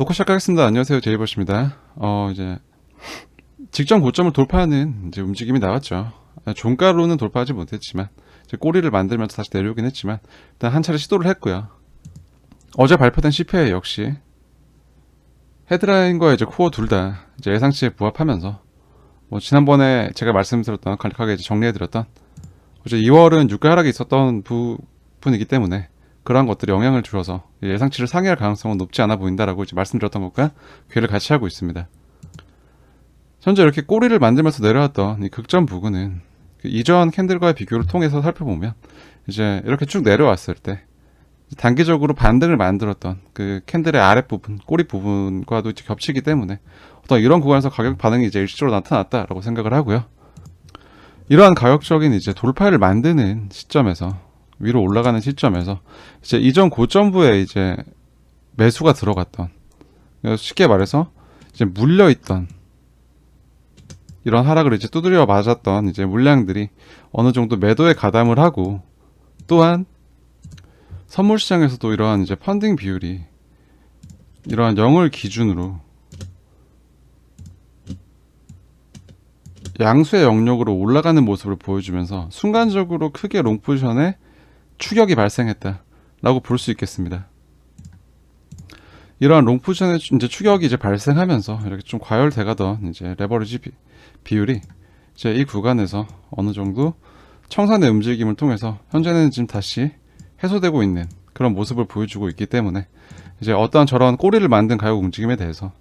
녹화 시작하겠습니다. 안녕하세요. 제이버스입니다. 이제 직전 고점을 돌파하는 이제 움직임이 나왔죠. 종가로는 돌파하지 못했지만 이제 꼬리를 만들면서 다시 내려오긴 했지만 일단 한 차례 시도를 했고요. 어제 발표된 CPI 역시 헤드라인과 이제 코어 둘 다 이제 예상치에 부합하면서 지난번에 제가 말씀드렸던 간략하게 이제 정리해드렸던 어제 2월은 유가 하락이 있었던 부분이기 때문에 그러한 것들이 영향을 줄여서 예상치를 상회할 가능성은 높지 않아 보인다라고 이제 말씀드렸던 것과 괴를 같이 하고 있습니다. 현재 이렇게 꼬리를 만들면서 내려왔던 이 극점 부근은 그 이전 캔들과의 비교를 통해서 살펴보면 이제 이렇게 쭉 내려왔을 때 단기적으로 반등을 만들었던 그 캔들의 아랫부분, 꼬리 부분과도 이제 겹치기 때문에 어떤 이런 구간에서 가격 반응이 이제 일시적으로 나타났다라고 생각을 하고요. 이러한 가격적인 이제 돌파를 만드는 시점에서 위로 올라가는 시점에서 이제 이전 고점부에 이제 매수가 들어갔던, 쉽게 말해서 이제 물려있던 이런 하락을 이제 두드려 맞았던 이제 물량들이 어느 정도 매도에 가담을 하고, 또한 선물 시장에서도 이러한 이제 펀딩 비율이 이러한 0을 기준으로 양수의 영역으로 올라가는 모습을 보여주면서 순간적으로 크게 롱 포지션에 추격이 발생했다라고 볼 수 있겠습니다. 이러한 롱 포지션의 이제 추격이 이제 발생하면서 이렇게 좀 과열돼가던 이제 레버리지 비율이 이제 이 구간에서 어느 정도 청산의 움직임을 통해서 현재는 지금 다시 해소되고 있는 그런 모습을 보여주고 있기 때문에 이제 어떠한 저런 꼬리를 만든 가격 움직임에 대해서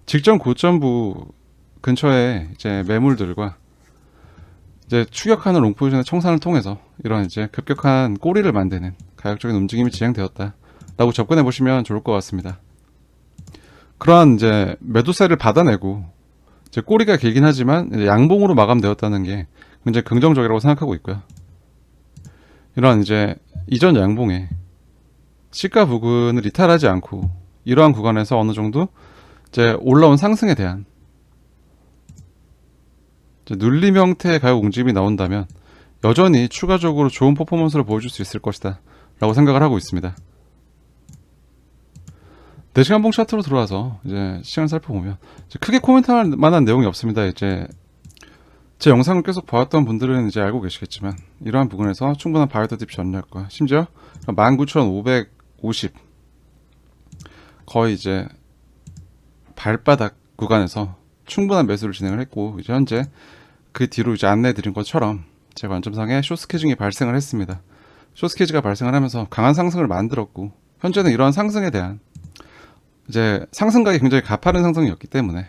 직전 고점부 근처에 이제 매물들과 이제 추격하는 롱 포지션의 청산을 통해서 이런 이제 급격한 꼬리를 만드는 가격적인 움직임이 진행되었다라고 접근해 보시면 좋을 것 같습니다. 그러한 이제 매도세를 받아내고 이제 꼬리가 길긴 하지만 이제 양봉으로 마감되었다는 게 굉장히 긍정적이라고 생각하고 있고요. 이러한 이제 이전 양봉에 시가 부근을 이탈하지 않고 이러한 구간에서 어느 정도 이제 올라온 상승에 대한 눌림 형태의 가격 움직임이 나온다면 여전히 추가적으로 좋은 퍼포먼스를 보여줄 수 있을 것이다 라고 생각을 하고 있습니다. 4시간봉 차트로 들어와서 이제 시간을 살펴보면 이제 크게 코멘트할 만한 내용이 없습니다. 이제 제 영상을 계속 봐왔던 분들은 이제 알고 계시겠지만 이러한 부분에서 충분한 바이더 딥 전략과 심지어 19,550 거의 이제 발바닥 구간에서 충분한 매수를 진행을 했고, 이제 현재 그 뒤로 이제 안내해 드린 것처럼 제 관점상에 숏스케징이 발생을 했습니다. 숏스케지가 발생을 하면서 강한 상승을 만들었고, 현재는 이러한 상승에 대한 이제 상승각이 굉장히 가파른 상승이었기 때문에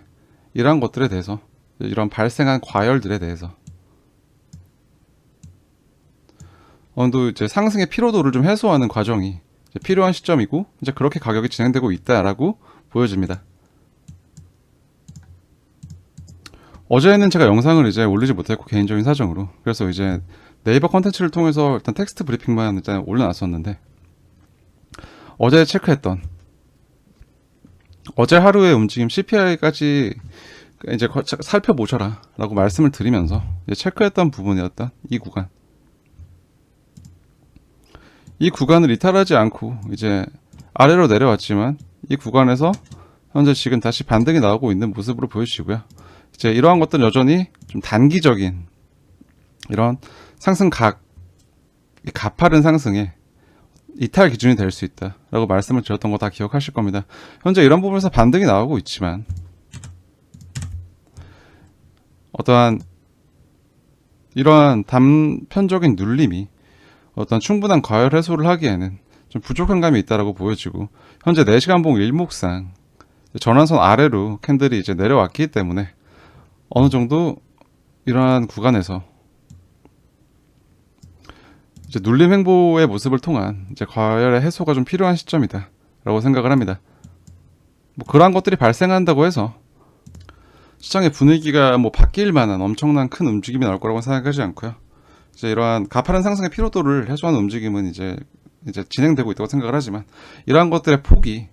이러한 것들에 대해서 이런 발생한 과열들에 대해서 어느 정도 이제 상승의 피로도를 좀 해소하는 과정이 이제 필요한 시점이고, 이제 그렇게 가격이 진행되고 있다라고 보여집니다. 어제는 제가 영상을 이제 올리지 못했고, 개인적인 사정으로. 그래서 이제 네이버 컨텐츠를 통해서 일단 텍스트 브리핑만 일단 올려놨었는데, 어제 체크했던 어제 하루의 움직임 CPI까지 이제 살펴보셔라 라고 말씀을 드리면서 이제 체크했던 부분이었던 이 구간을 이탈하지 않고 이제 아래로 내려왔지만 이 구간에서 현재 지금 다시 반등이 나오고 있는 모습으로 보여지고요. 이제 이러한 것들은 여전히 좀 단기적인 이런 상승각, 가파른 상승에 이탈 기준이 될 수 있다라고 말씀을 드렸던 거 다 기억하실 겁니다. 현재 이런 부분에서 반등이 나오고 있지만 어떠한 이러한 단편적인 눌림이 어떤 충분한 과열 해소를 하기에는 좀 부족한 감이 있다라고 보여지고, 현재 4시간봉 일목상 전환선 아래로 캔들이 이제 내려왔기 때문에 어느 정도 이러한 구간에서 이제 눌림 행보의 모습을 통한 이제 과열의 해소가 좀 필요한 시점이다라고 생각을 합니다. 그러한 것들이 발생한다고 해서 시장의 분위기가 바뀔 만한 엄청난 큰 움직임이 나올 거라고 생각하지 않고요. 이제 이러한 가파른 상승의 피로도를 해소하는 움직임은 이제 진행되고 있다고 생각을 하지만, 이러한 것들의 폭이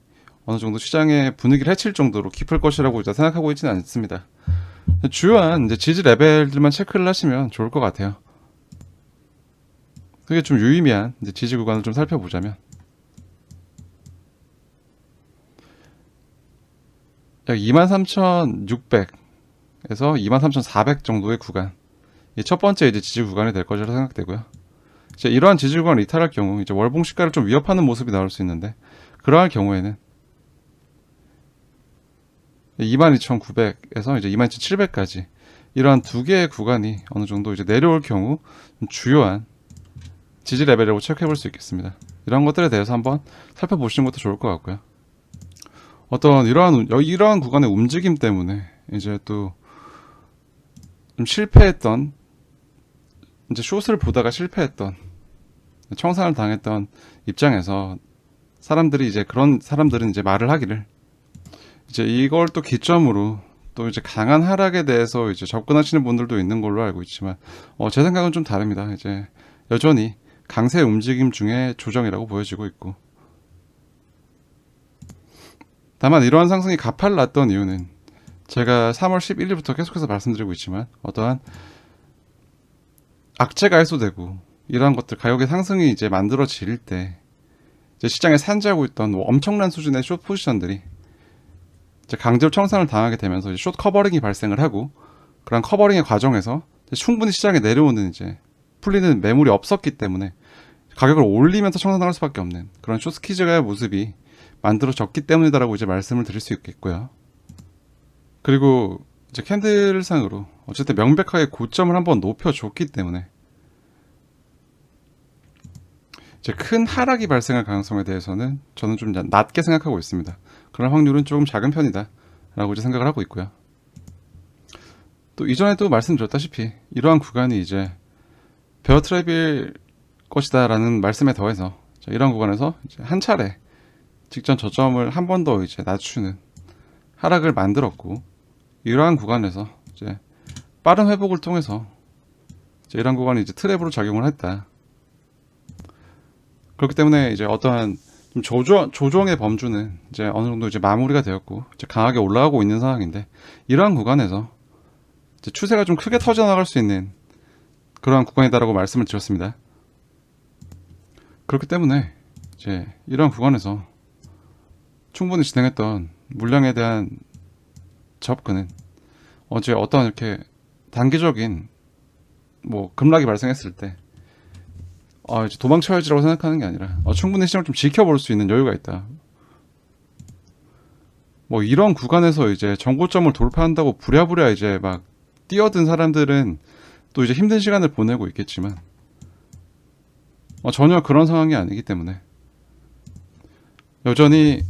어느 정도 시장의 분위기를 해칠 정도로 깊을 것이라고 이제 생각하고 있지는 않습니다. 주요한 이제 지지 레벨들만 체크를 하시면 좋을 것 같아요. 그게 좀 유의미한 이제 지지 구간을 좀 살펴보자면 약 23,600에서 23,400 정도의 구간. 이 첫 번째 이제 지지 구간이 될 것이라 생각되고요. 이제 이러한 지지 구간을 이탈할 경우 이제 월봉 시가를 좀 위협하는 모습이 나올 수 있는데, 그러할 경우에는 22,900에서 이제 22,700까지 이러한 두 개의 구간이 어느 정도 이제 내려올 경우 주요한 지지 레벨이라고 체크해 볼 수 있겠습니다. 이런 것들에 대해서 한번 살펴보시는 것도 좋을 것 같고요. 어떤 이러한 구간의 움직임 때문에 이제 또 좀 실패했던, 이제 숏을 보다가 실패했던, 청산을 당했던 입장에서 그런 사람들은 이제 말을 하기를, 이제 이걸 또 기점으로 또 이제 강한 하락에 대해서 이제 접근하시는 분들도 있는 걸로 알고 있지만, 제 생각은 좀 다릅니다. 이제 여전히 강세 움직임 중에 조정이라고 보여지고 있고, 다만 이러한 상승이 가팔랐던 이유는 제가 3월 11일부터 계속해서 말씀드리고 있지만, 어떠한 악재가 해소되고 이러한 것들, 가격의 상승이 이제 만들어질 때 이제 시장에 산지하고 있던 엄청난 수준의 숏 포지션들이 이제 강제로 청산을 당하게 되면서 이제 숏 커버링이 발생을 하고, 그런 커버링의 과정에서 충분히 시장에 내려오는 이제 풀리는 매물이 없었기 때문에 가격을 올리면서 청산당할 수밖에 없는 그런 숏 스퀴즈의 모습이 만들어졌기 때문이다라고 이제 말씀을 드릴 수 있겠고요. 그리고 이제 캔들상으로 어쨌든 명백하게 고점을 한번 높여줬기 때문에 이제 큰 하락이 발생할 가능성에 대해서는 저는 좀 낮게 생각하고 있습니다. 그런 확률은 조금 작은 편이다 라고 이제 생각을 하고 있고요. 또 이전에도 말씀드렸다시피 이러한 구간이 이제 베어 트랩일 것이다 라는 말씀에 더해서 이러한 구간에서 이제 한 차례 직전 저점을 한 번 더 이제 낮추는 하락을 만들었고, 이러한 구간에서 이제 빠른 회복을 통해서 이제 이러한 구간이 이제 트랩으로 작용을 했다. 그렇기 때문에 이제 어떠한 좀 조정의 범주는 이제 어느 정도 이제 마무리가 되었고 이제 강하게 올라가고 있는 상황인데, 이러한 구간에서 이제 추세가 좀 크게 터져나갈 수 있는 그러한 구간이다라고 말씀을 드렸습니다. 그렇기 때문에 이제 이러한 구간에서 충분히 진행했던 물량에 대한 접근은 어제 어떤 이렇게 단기적인 뭐 급락이 발생했을 때 이제 도망쳐야지라고 생각하는 게 아니라 충분히 시장을 좀 지켜볼 수 있는 여유가 있다. 뭐 이런 구간에서 이제 정고점을 돌파한다고 부랴부랴 이제 막 뛰어든 사람들은 또 이제 힘든 시간을 보내고 있겠지만 전혀 그런 상황이 아니기 때문에 여전히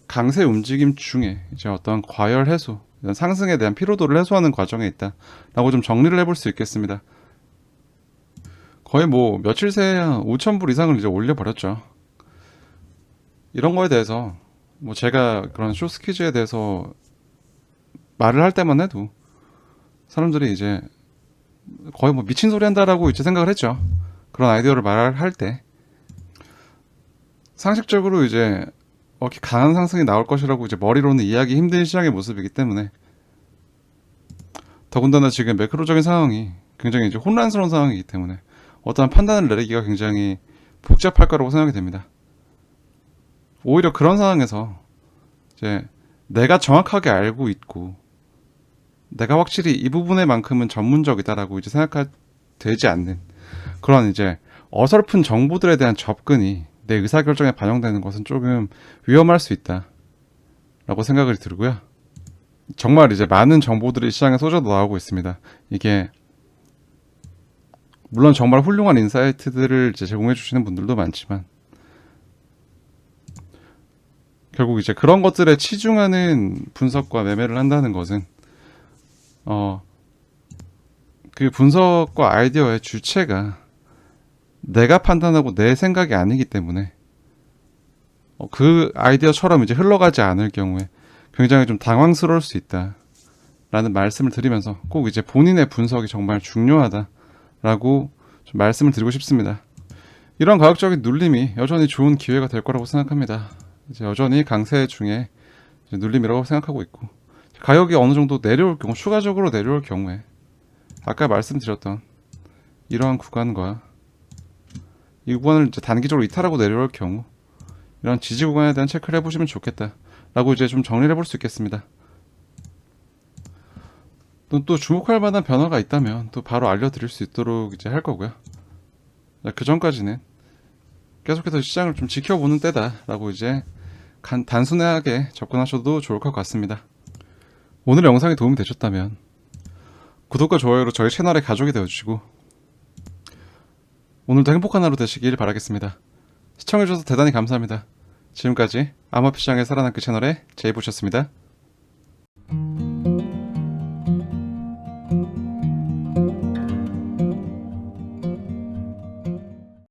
강세 움직임 중에 이제 어떤 과열 해소, 이런 상승에 대한 피로도를 해소하는 과정에 있다라고 좀 정리를 해볼 수 있겠습니다. 거의 뭐 며칠 새에 한 5,000불 이상을 이제 올려버렸죠. 이런 거에 대해서 뭐 제가 그런 숏스퀴즈에 대해서 말을 할 때만 해도 사람들이 이제 거의 뭐 미친 소리 한다라고 이제 생각을 했죠. 그런 아이디어를 말할 때 상식적으로 이제 이렇게 강한 상승이 나올 것이라고 이제 머리로는 이해하기 힘든 시장의 모습이기 때문에, 더군다나 지금 매크로적인 상황이 굉장히 이제 혼란스러운 상황이기 때문에 어떠한 판단을 내리기가 굉장히 복잡할 거라고 생각이 됩니다. 오히려 그런 상황에서 이제 내가 정확하게 알고 있고 내가 확실히 이 부분에만큼은 전문적이다라고 이제 생각되지 않는 그런 이제 어설픈 정보들에 대한 접근이 내 의사결정에 반영되는 것은 조금 위험할 수 있다라고 생각을 들고요. 정말 이제 많은 정보들이 시장에 쏟아져 나오고 있습니다. 이게 물론 정말 훌륭한 인사이트들을 이제 제공해 주시는 분들도 많지만 결국 이제 그런 것들에 치중하는 분석과 매매를 한다는 것은 그 분석과 아이디어의 주체가 내가 판단하고 내 생각이 아니기 때문에 그 아이디어처럼 이제 흘러가지 않을 경우에 굉장히 좀 당황스러울 수 있다라는 말씀을 드리면서 꼭 이제 본인의 분석이 정말 중요하다라고 좀 말씀을 드리고 싶습니다. 이런 가격적인 눌림이 여전히 좋은 기회가 될 거라고 생각합니다. 이제 여전히 강세 중에 이제 눌림이라고 생각하고 있고, 가격이 어느 정도 내려올 경우, 추가적으로 내려올 경우에 아까 말씀드렸던 이러한 구간과 이 구간을 이제 단기적으로 이탈하고 내려올 경우 이런 지지 구간에 대한 체크를 해보시면 좋겠다 라고 이제 좀 정리를 해볼 수 있겠습니다. 또 주목할 만한 변화가 있다면 또 바로 알려드릴 수 있도록 이제 할 거고요. 그 전까지는 계속해서 시장을 좀 지켜보는 때다라고 이제 단순하게 접근하셔도 좋을 것 같습니다. 오늘 영상이 도움이 되셨다면 구독과 좋아요로 저희 채널의 가족이 되어주시고 오늘도 행복한 하루 되시길 바라겠습니다. 시청해주셔서 대단히 감사합니다. 지금까지 암호화폐 시장에 살아남기 채널의 제이보셨습니다.